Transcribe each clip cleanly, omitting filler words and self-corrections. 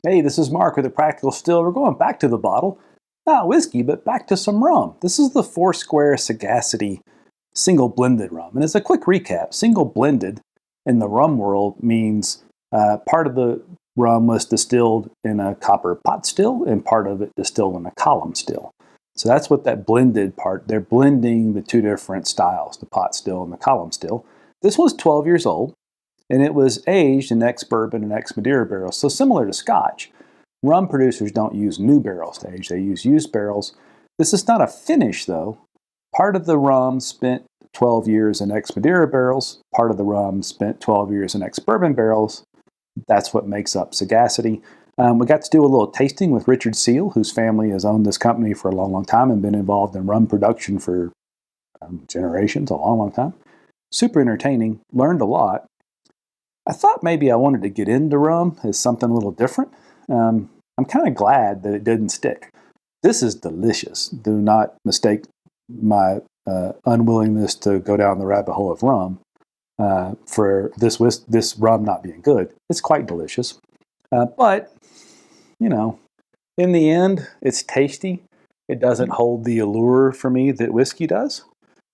Hey, this is Mark with a Practical Still. We're going back to the bottle. Not whiskey, but back to some rum. This is the FourSquare Sagacity single blended rum. And as a quick recap, single blended in the rum world means part of the rum was distilled in a copper pot still and part of it distilled in a column still. So that's what that blended part, they're blending the two different styles, the pot still and the column still. This one's 12 years old and it was aged in ex-bourbon and ex-madeira barrels. So similar to Scotch, rum producers don't use new barrels to age, they use used barrels. This is not a finish though. Part of the rum spent 12 years in ex-madeira barrels, part of the rum spent 12 years in ex-bourbon barrels. That's what makes up Sagacity. We got to do a little tasting with Richard Seal, whose family has owned this company for a long, long time and been involved in rum production for generations, a long, long time. Super entertaining, learned a lot. I thought maybe I wanted to get into rum as something a little different. I'm kind of glad that it didn't stick. This is delicious. Do not mistake my unwillingness to go down the rabbit hole of rum for this rum not being good. It's quite delicious. But, you know, in the end, it's tasty. It doesn't hold the allure for me that whiskey does,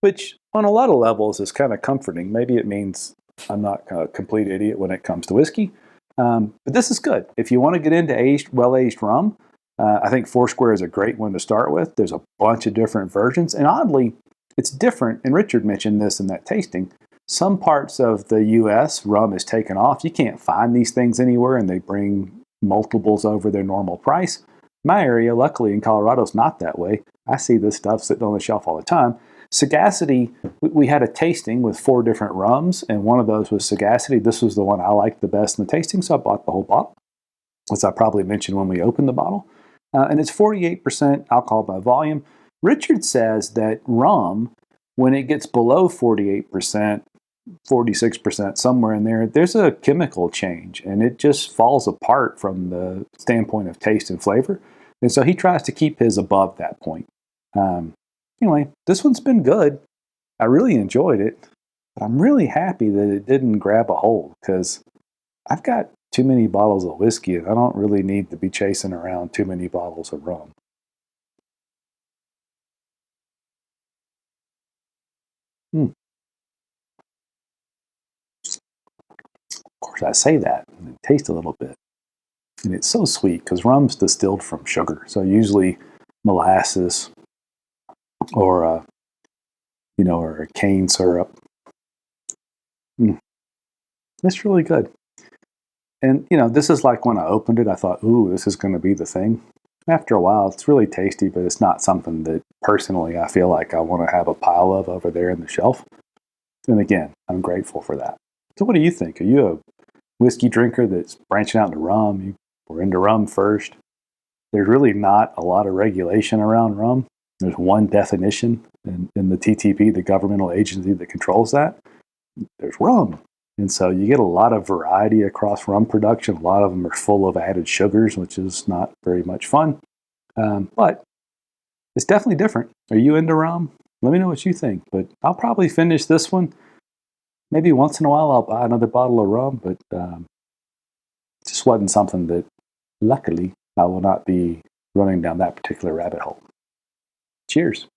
which on a lot of levels is kind of comforting. Maybe it means I'm not a complete idiot when it comes to whiskey. But this is good. If you want to get into well-aged rum, I think FourSquare is a great one to start with. There's a bunch of different versions. And oddly, it's different. And Richard mentioned this in that tasting. Some parts of the U.S., rum is taken off. You can't find these things anywhere, and they bring multiples over their normal price. My area, luckily in Colorado, is not that way. I see this stuff sitting on the shelf all the time. Sagacity, we had a tasting with 4 different rums, and one of those was Sagacity. This was the one I liked the best in the tasting, so I bought the whole bottle, as I probably mentioned when we opened the bottle. And it's 48% alcohol by volume. Richard says that rum, when it gets below 48%, 46%, somewhere in there, there's a chemical change, and it just falls apart from the standpoint of taste and flavor. And so he tries to keep his above that point. Anyway, this one's been good. I really enjoyed it, but I'm really happy that it didn't grab a hold because I've got too many bottles of whiskey and I don't really need to be chasing around too many bottles of rum. Of course, I say that and it tastes a little bit. And it's so sweet because rum's distilled from sugar. So usually molasses or or a cane syrup. It's really good. And this is like when I opened it, I thought, ooh, this is going to be the thing. After a while, it's really tasty, but it's not something that personally I feel like I want to have a pile of over there in the shelf. And again, I'm grateful for that. So what do you think? Are you a whiskey drinker that's branching out into rum? You were into rum first. There's really not a lot of regulation around rum. There's one definition in the TTP, the governmental agency that controls that. There's rum. And so you get a lot of variety across rum production. A lot of them are full of added sugars, which is not very much fun. But it's definitely different. Are you into rum? Let me know what you think. But I'll probably finish this one. Maybe once in a while I'll buy another bottle of rum, but it just wasn't something that, luckily, I will not be running down that particular rabbit hole. Cheers.